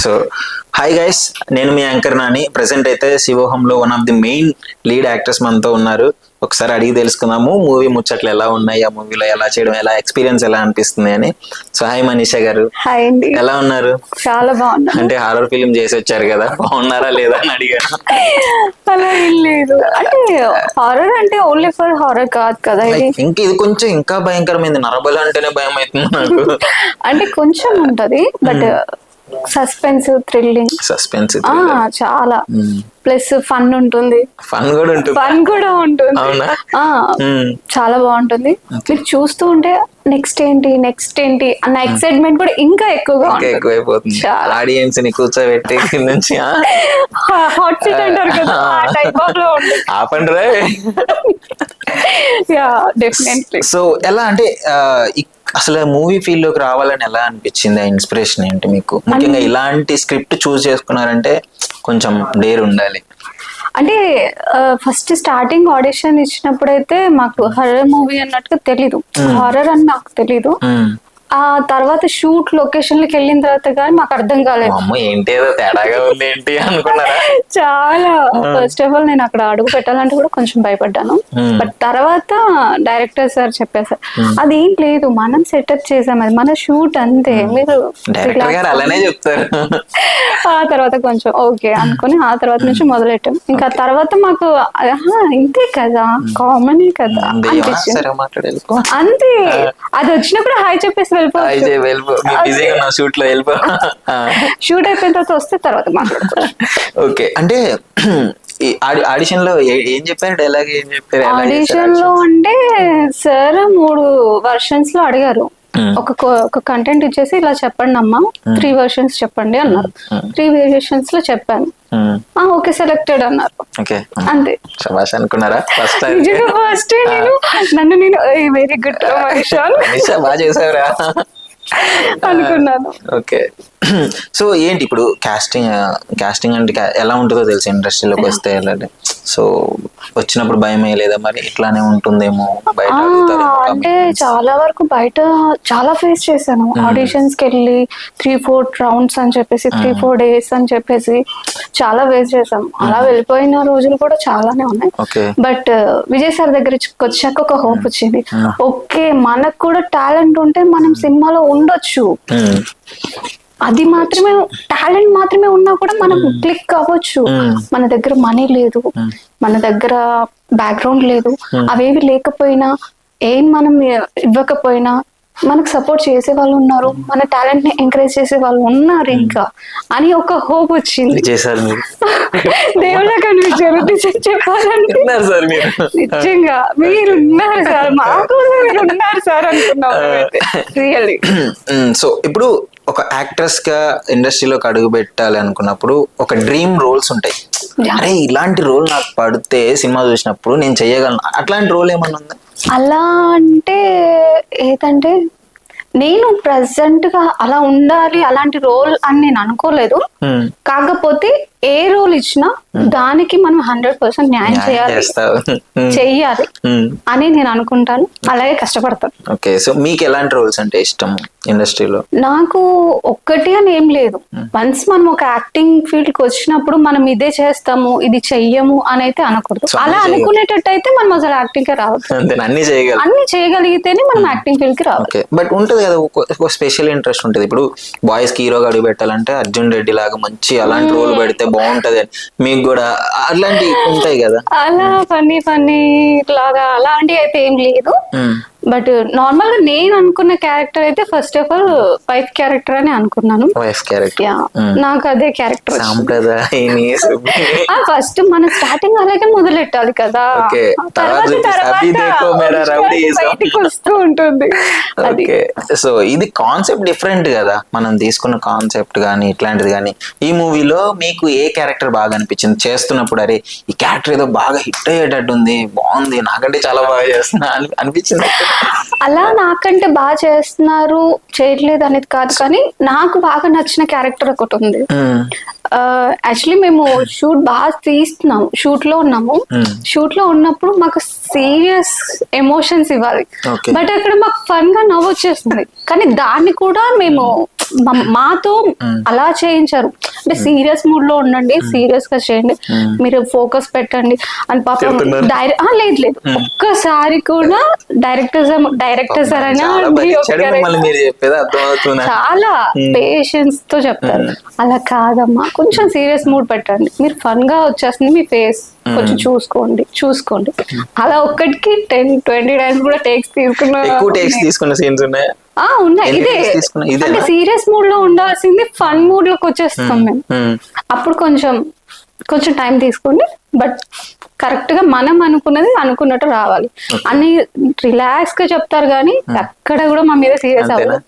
So hi guys, నేను మీ anchor Nani. Present అయితే శివోహంలో one of the main lead actors మనతో ఉన్నారు. ఒకసారి అడిగి తెలుసుకుందాము మూవీ ముచ్చట్లు ఎలా ఉన్నాయి, ఆ మూవీలో ఎలా చేయడం, ఎలా ఎక్స్పీరియన్స్ ఎలా అనిపిస్తుంది అని. సో హాయ్ మనీషా గారు, హాయ్ అండి. ఎలా ఉన్నారు? చాలా బాగున్నా. అంటే హారర్ ఫిల్మ్ చేసి వచ్చారు కదా, బాగున్నారా లేదా అని అడిగాను. అలా ఏం లేదు, అంటే హారర్ అంటే ఓన్లీ ఫర్ హారర్ కాదు కదా ఇది. ఇది కొంచెం ఇంకా భయంకరమైంది. నరబలి అంటేనే భయం అవుతుంది నాకు. అంటే కొంచెం ఉంటది, బట్ సస్పెన్స్ థ్రిల్లింగ్ చాలా ప్లస్ ఫన్ ఉంటుంది. ఫన్ కూడా ఉంటుంది. అవునా? చాలా బాగుంటుంది. మీరు చూస్తూ ఉంటే నెక్స్ట్ ఏంటి అన్న ఎక్సైట్మెంట్ కూడా ఇంకా ఎక్కువైపోతుంది. ఆడియన్స్ ని కూర్చోబెట్టి కింద నుంచి హాట్ సీట్ అంటారు కదా, ఆ టైప్ ఆఫ్ లో ఉంటుంది. ఆపండి. Yeah definitely. సో ఎలా అంటే అసలు మూవీ ఫీల్డ్ లోకి రావాలని ఎలా అనిపించింది? ఆ ఇన్స్పిరేషన్ ఏంటి మీకు? ముఖ్యంగా ఇలాంటి స్క్రిప్ట్ చూస్ చేసుకున్నారంటే కొంచెం డేర్ ఉండాలి. అంటే ఫస్ట్ స్టార్టింగ్ ఆడిషన్ ఇచ్చినప్పుడైతే మాకు హర్రర్ మూవీ అన్నట్టుగా తెలీదు, హారర్ అని నాకు తెలీదు. ఆ తర్వాత షూట్ లొకేషన్ కి వెళ్ళిన తర్వాత కానీ మాకు అర్థం కాలేదు. చాలా ఫస్ట్ ఆఫ్ ఆల్ నేను అక్కడ అడుగు పెట్టాలంటే కూడా కొంచెం భయపడ్డాను. బట్ తర్వాత డైరెక్టర్ సార్ చెప్పేసారు, అదేం లేదు, మనం సెటప్ చేసాం, అది మన షూట్ అంతే, మీరు అలానే చెప్తారు. ఆ తర్వాత కొంచెం ఓకే అనుకుని ఆ తర్వాత నుంచి మొదలెట్టాం. ఇంకా తర్వాత మాకు ఇంతే కదా, కామనే కదా అనిపించింది. అంతే, అది వచ్చినప్పుడు హాయ్ చెప్పేసి షూట్ అయిపోయిన తర్వాత వస్తే తర్వాత మాట్లాడుకోవాలి. ఓకే, అంటే ఆడిషన్ లో ఏం చెప్పారు? డైలాగ్ ఏం చెప్పారు? ఆడిషన్ లో అంటే సార్ 3 వర్షన్స్ లో అడిగారు. ఒక కంటెంట్ ఇచ్చేసి ఇలా చెప్పండి అమ్మా, 3 వర్షన్స్ చెప్పండి అన్నారు. 3 వేరియేషన్స్ లో చెప్పాను. ఓకే సెలెక్టెడ్ అన్నారు. అంతే. అనుకున్నారా ఫస్ట్ నన్ను నేను వెరీ గుడ్ బాగా చేసావురా అనుకున్నాను. ఓకే, సో ఏంటి ఇప్పుడు కాస్టింగ్ అంటే ఎలా ఉంటుందో తెలుసు ఇండస్ట్రీలోకి వస్తే. సో వచ్చినప్పుడు భయం లేదా మరి? ఇట్లానే ఉంటుందేమో బయట? అంటే చాలా వరకు బయట చాలా ఫేస్ చేశాను. ఆడిషన్స్ కి వెళ్ళి 3-4 రౌండ్స్ అని చెప్పేసి 3-4 డేస్ అని చెప్పేసి చాలా ఫేస్ చేసాం. అలా వెళ్ళిపోయిన రోజులు కూడా చాలానే ఉన్నాయి. బట్ విజయ్ సార్ దగ్గరికి వచ్చాక ఒక హోప్ వచ్చింది. ఓకే, మనకు కూడా టాలెంట్ ఉంటే మనం సినిమాలో ఉండొచ్చు. అది మాత్రమే, టాలెంట్ మాత్రమే ఉన్నా కూడా మనం క్లిక్ అవ్వచ్చు. మన దగ్గర మనీ లేదు, మన దగ్గర బ్యాక్గ్రౌండ్ లేదు, అవేవి లేకపోయినా, ఏం మనం ఇవ్వకపోయినా మనకు సపోర్ట్ చేసే వాళ్ళు ఉన్నారు, మన టాలెంట్ ని ఎంకరేజ్ చేసే వాళ్ళు ఉన్నారు ఇంకా అని ఒక హోప్ వచ్చింది. దేవుళ్ళ కనిపించారు చెప్పాలంటే. నిజంగా మీరు ఉన్నారు సార్, మాకు మీరు ఉన్నారు సార్ అనుకున్నాం రియల్లీ. సో ఇప్పుడు ఒక యాక్ట్రెస్ గా ఇండస్ట్రీలోకి అడుగు పెట్టాలి అనుకున్నప్పుడు ఒక డ్రీమ్ రోల్స్ ఉంటాయి. అరే ఇలాంటి రోల్ నాకు పడితే సినిమా చూసినప్పుడు నేను చెయ్యగలను, అట్లాంటి రోల్ ఏమన్నా ఉందా? అలా అంటే ఏదంటే నేను ప్రెసెంట్ గా అలా ఉండాలి అలాంటి రోల్ అని నేను అనుకోలేదు. కాకపోతే ఏ రోల్ ఇచ్చినా దానికి మనం 100% న్యాయం చెయ్యాలి అని నేను అనుకుంటాను, అలాగే కష్టపడతాను. ఓకే, సో మీకు ఎలాంటి రోల్స్ అంటే ఇష్టం ఇండస్ట్రీలో? నాకు ఒక్కటి అని ఏం లేదు. వన్స్ మనం ఒక యాక్టింగ్ ఫీల్డ్ కి వచ్చినప్పుడు మనం ఇదే చేస్తాము ఇది చెయ్యము అని అయితే అనకూడదు. అలా అనుకునేటట్టు అయితే మనం అసలు యాక్టింగ్ కి రావద్దు. అన్ని చేయగలిగితేనే మనం యాక్టింగ్ ఫీల్డ్ కి రావాలి. బట్ ఉంటది కదా ఒక స్పెషల్ ఇంట్రెస్ట్ ఉంటది. ఇప్పుడు బాయ్స్ కి హీరోగా అడుగు పెట్టాలంటే అర్జున్ రెడ్డి లాగా మంచి అలాంటి రోల్ పెడితే బాగుంటది, మీకు కూడా అలాంటివి ఉంటాయి కదా? అలా ఫన్నీ లాగా అలాంటివి అయితే ఏం లేదు. బట్ నార్మల్ గా నేను అనుకున్న క్యారెక్టర్ అయితే first of all wife character అని అనుకున్నాను. నాకు అదే క్యారెక్టర్. ఫస్ట్ మన స్టార్టింగ్ అలాగే మొదలెట్టాలి కదా, బయటికి వస్తూ ఉంటుంది. సో ఇది కాన్సెప్ట్ డిఫరెంట్ కదా, మనం తీసుకున్న కాన్సెప్ట్ గానీ ఇట్లాంటిది గానీ. ఈ మూవీలో మీకు ఏ క్యారెక్టర్ బాగా అనిపించింది చేస్తున్నప్పుడు? అరే ఈ క్యారెక్టర్ ఏదో బాగా హిట్ అయ్యేటట్టు ఉంది, బాగుంది, నాకంటే చాలా బాగా చేస్తున్నా అనిపించింది? అలా నాకంటే బాగా చేస్తున్నారు చేయట్లేదు అనేది కాదు, కానీ నాకు బాగా నచ్చిన క్యారెక్టర్ ఒకటి ఉంది. యాక్చువల్లీ మేము షూట్ బాగా తీస్తున్నాము, షూట్ లో ఉన్నాము. షూట్ లో ఉన్నప్పుడు మాకు సీరియస్ ఎమోషన్స్ ఇవ్వాలి, బట్ అక్కడ మాకు ఫన్ గా నవ్వు వచ్చేస్తుంది. కానీ దాన్ని కూడా మేము మాతో అలా చేయించారు. అంటే సీరియస్ మూడ్ లో ఉండండి, సీరియస్ గా చేయండి, మీరు ఫోకస్ పెట్టండి అని పాపం లేదు లేదు ఒక్కసారి కూడా డైరెక్టర్ సార్ అయినా చాలా పేషెన్స్ తో చెప్తారు, అలా కాదమ్మా కొంచెం సీరియస్ మూడ్ పెట్టండి, మీరు ఫన్ గా వచ్చేస్తుంది, మీ ఫేస్ కొంచెం చూసుకోండి అలా ఒక్కటికి 10-20 టైమ్స్ కూడా టేక్స్ తీసుకున్న సీన్స్ ఉన్నాయా? ఉన్నాయి. ఇదే అంటే సీరియస్ మూడ్ లో ఉండాల్సింది ఫన్ మూడ్ లోకి వచ్చేస్తాం మేము. అప్పుడు కొంచెం టైం తీసుకోండి, బట్ కరెక్ట్ గా మనం అనుకున్నట్టు రావాలి అని రిలాక్స్ గా చెప్తారు, కానీ ఎక్కడ కూడా మా మీద సీరియస్ అవ్వదు.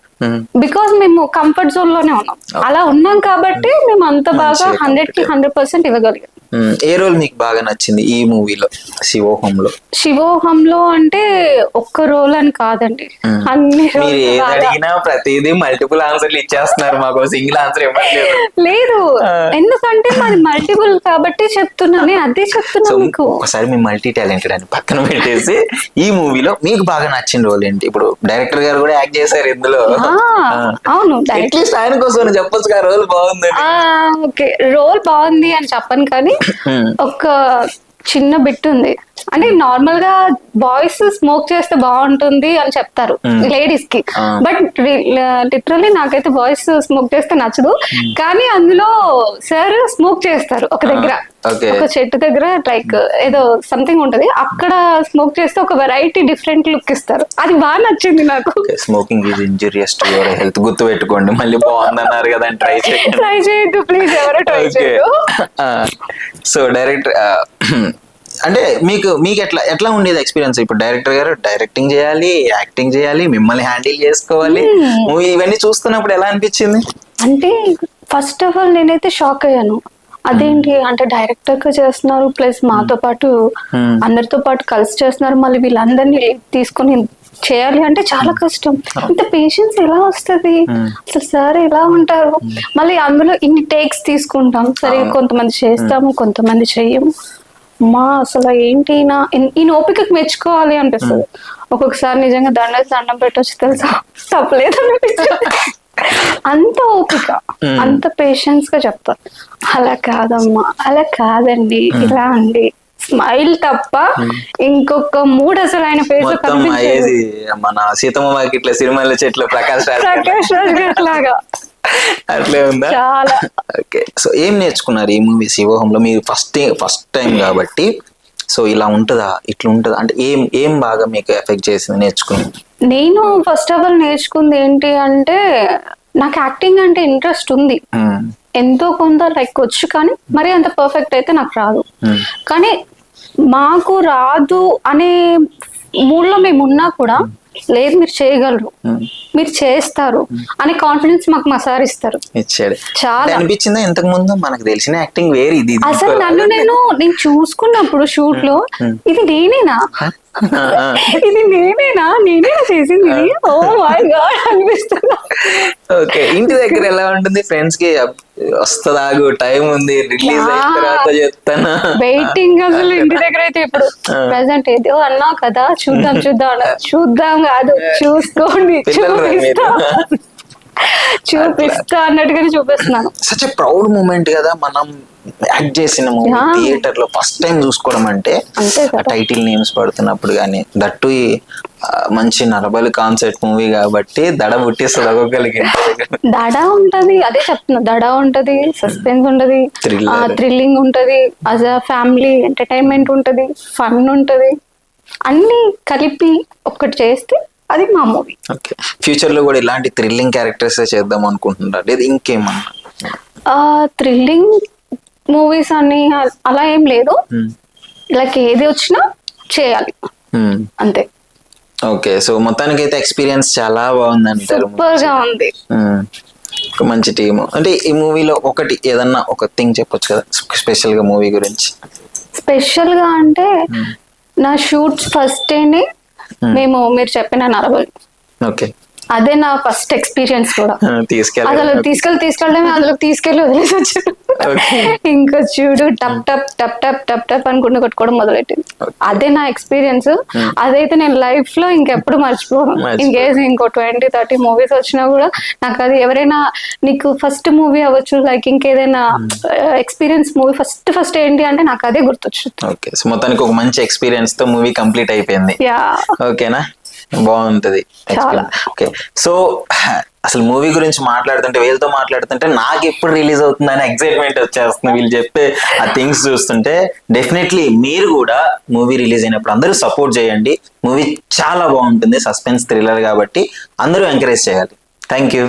బికాస్ మేము కంఫర్ట్ జోన్ లోనే ఉన్నాం, అలా ఉన్నాం కాబట్టి మేము అంత బాగా 100% ఇవ్వగలిగాం. ఏ రోల్ మీకు బాగా నచ్చింది ఈ మూవీలో? శివోహంలో అంటే ఒక్క రోల్ అని కాదండి, అన్ని అడిగినా ప్రతిదీ మల్టిపుల్ ఆన్సర్లు ఇచ్చేస్తున్నారు, మాకు సింగిల్ ఆన్సర్ ఇవ్వట్లేదు. లేదు, ఎందుకంటే మాది మల్టిపుల్ కాబట్టి చెప్తున్నా, నేను అదే చెప్తున్నా మీకు. ఒకసారి మీ మల్టీ టాలెంటెడ్ అని పక్కన పెట్టేసి ఈ మూవీలో మీకు బాగా నచ్చిన రోల్ ఏంటి? ఇప్పుడు డైరెక్టర్ గారు కూడా యాక్ట్ చేశారు ఇందులో. అవును, అట్లీస్ట్ ఆయన కోసం చెప్పొచ్చు, రోల్ బాగుంది. ఓకే, రోల్ బాగుంది అని చెప్పను, కానీ ఒక చిన్న బిట్ ఉంది. అంటే నార్మల్ గా బాయ్స్ స్మోక్ చేస్తే బాగుంటుంది అని చెప్తారు లేడీస్ కి, బట్ లిటరల్లీ నాకైతే బాయ్స్ స్మోక్ చేస్తే నచ్చదు. కానీ అందులో సార్ స్మోక్ చేస్తారు ఒక దగ్గర, ఒక చెట్టు దగ్గర, లైక్ ఏదో సంథింగ్ ఉంటది, అక్కడ స్మోక్ చేస్తే ఒక వెరైటీ డిఫరెంట్ లుక్ ఇస్తారు, అది బాగా నచ్చింది నాకు. Smoking is injurious to your health, గుర్తు పెట్టుకోండి. మళ్ళీ బాగుందన్నారు కదా, ట్రై చేయొద్దు ప్లీజ్, ఎవరో ట్రై చేయొద్దు. సో డైరెక్టర్ అంటే మీకు ఎట్లా ఉండేది ఎక్స్పీరియన్స్? ఇప్పుడు డైరెక్టర్ గారు డైరెక్టింగ్ చేయాలి, యాక్టింగ్ చేయాలి, మిమ్మల్ని హ్యాండిల్ చేసుకోవాలి, మూవీ ఇవన్నీ చూస్తున్నప్పుడు ఎలా అనిపించింది? అంటే ఫస్ట్ ఆఫ్ ఆల్ నేనైతే షాక్ అయ్యాను, అదేంటి అంటే డైరెక్టర్ గా చేస్తున్నారు, ప్లస్ మాతో పాటు అందరితో పాటు కలిసి చేస్తున్నారు, మళ్ళీ వీళ్ళందరినీ తీసుకొని చేయాలి అంటే చాలా కష్టం, ఇంత పేషెన్స్ ఎలా వస్తుంది అసలు, సార్ ఎలా ఉంటారు, మళ్ళీ అందులో ఇన్ని టేక్స్ తీసుకుంటాం, సరే కొంతమంది చేస్తాము కొంతమంది చెయ్యము, మా అసలు ఏంటి ఈయన ఓపికకు మెచ్చుకోవాలి అనిపిస్తుంది. ఒక్కొక్కసారి నిజంగా దండం పెట్టొచ్చు తెలుసా, తప్పలేదు అనిపిస్తుంది, అంత ఓపిక, అంత పేషెన్స్ గా చెప్తారు. అలా కాదమ్మా, అలా కాదండి, ఇలా అండి, స్మైల్ తప్ప ఇంకొక మూడు అసలు ఆయన ఫేస్ లో కనిపించేది. మన సీతమ్మ వాకిట్ల సినిమాల చెట్లు ప్రకాష్ రాజ్ లాగా అట్లే ఉందా? చాలా. ఓకే, సో ఏం నేర్చుకున్నారు ఈ మూవీ శివోహంలో? మీరు ఫస్ట్ టైం కాబట్టి, సో ఇలా ఉంటుందా ఇట్లా ఉంటుందా అంటే ఏం బాగా మీకు ఎఫెక్ట్ చేసింది నేర్చుకుని? నేను ఫస్ట్ ఆఫ్ ఆల్ నేర్చుకుంది ఏంటి అంటే, నాకు యాక్టింగ్ అంటే ఇంట్రెస్ట్ ఉంది, ఎంతో కొంత లైక్ వచ్చు, కానీ మరి అంత పర్ఫెక్ట్ అయితే నాకు రాదు. కానీ మాకు రాదు అనే మూడ్లో మేము ఉన్నా కూడా, లేదు మీరు చేయగలరు, మీరు చేస్తారు అనే కాన్ఫిడెన్స్ మాకు మా సార్ ఇస్తారు. చాలా అనిపించిందా ఇంతకు ముందు మనకు తెలిసిన యాక్టింగ్ వేరే, ఇది అసలు నేను చూసుకున్నప్పుడు షూట్ లో ఇది నేనేనా నేనేనా చేసింది, ఓ మై గాడ్ అనిపిస్తుంది. ఓకే, ఇంటి దగ్గర ఎలా ఉంటుంది? ఫ్రెండ్స్ కి వస్తుందా, టైం ఉంది, రిలీజ్ అయిన తర్వాత చెప్తాను వెయిటింగ్. అసలు ఇంటి దగ్గర అయితే ఇప్పుడు ప్రెసెంట్ ఏదో అన్నావు కదా, చూద్దాం కాదు, చూసుకోండి, చూపిస్తా అన్నట్టుగానే చూపిస్తున్నాను. సచ్ ఎ ప్రౌడ్ మూమెంట్ కదా, మనం యాక్ట్ చేసిన మూవీ థియేటర్ లో ఫస్ట్ టైం చూసుకోవడం అంటే, టైటిల్ నేమ్స్ పడుతున్నప్పుడు కానీ, దట్టు మంచి నరబలి కాన్సెప్ట్ మూవీ కాబట్టి దడ పుట్టిస్తుంది ఒక్కొక్కరికి. దడ ఉంటది, అదే చెప్తున్నా, దడ ఉంటది, సస్పెన్స్ ఉంటది, థ్రిల్లింగ్ ఉంటది, యాజ్ అ ఫ్యామిలీ ఎంటర్టైన్మెంట్ ఉంటది, ఫన్ ఉంటది, అన్ని కలిపి ఒక్కటి చేస్తే అది మా మూవీ. ఓకే, ఫ్యూచర్ లో కూడా ఇలాంటి థ్రిల్లింగ్ క్యారెక్టర్స్ చేద్దాం అనుకుంటున్నారు లేదా ఇంకేమన్నా? థ్రిల్లింగ్ మూవీస్ అని అలా ఏం లేదు, లైక్ ఏది వచ్చినా చేయాలి అంతే. ఓకే, సో మొత్తానికి అయితే ఎక్స్పీరియన్స్ చాలా బాగుంది అంటారు. సూపర్ గా ఉంది, మంచి టీమ్. అంటే ఈ మూవీలో ఒకటి ఏదన్నా ఒక థింగ్ చెప్పొచ్చు కదా స్పెషల్ గా మూవీ గురించి? స్పెషల్ గా అంటే నా షూట్స్ ఫస్ట్ డేనే మీరు చెప్పిన నరబలి, ఓకే, అదే నా ఫస్ట్ ఎక్స్పీరియన్స్ కూడా. తీసుకెళ్ళి అసలు తీసుకెళ్ళడమే, అందులో తీసుకెళ్ళి వదిలేసి వచ్చాను. ఇంకా చూడు టప్ టప్ టప్ టప్ టప్ టప్ అనుకుంటూ కొట్టుకోవడం మొదలెట్టింది. అదే నా ఎక్స్పీరియన్స్. అదైతే నేను లైఫ్ లో ఇంకెప్పుడు మర్చిపోను. ఇంకేసి ఇంకో 20-30 మూవీస్ వచ్చినా కూడా నాకు అది, ఎవరైనా నీకు ఫస్ట్ మూవీ అవ్వచ్చు, లైక్ ఇంకేదైనా ఎక్స్పీరియన్స్ మూవీ ఫస్ట్ ఏంటి అంటే నాకు అదే గుర్తొచ్చు. ఓకే, సో మొత్తానికి ఒక మంచి ఎక్స్పీరియన్స్ తో మూవీ కంప్లీట్ అయిపోయింది. ఓకేనా, బాగుంటది. ఓకే, సో అసలు మూవీ గురించి మాట్లాడుతుంటే, వీళ్ళతో మాట్లాడుతుంటే నాకు ఎప్పుడు రిలీజ్ అవుతుందని ఎక్సైట్మెంట్ వచ్చేస్తుంది. వీళ్ళు చెప్పే ఆ థింగ్స్ చూస్తుంటే డెఫినెట్లీ మీరు కూడా మూవీ రిలీజ్ అయినప్పుడు అందరూ సపోర్ట్ చేయండి. మూవీ చాలా బాగుంటుంది, సస్పెన్స్ థ్రిల్లర్ కాబట్టి అందరూ ఎంకరేజ్ చేయాలి. Thank you.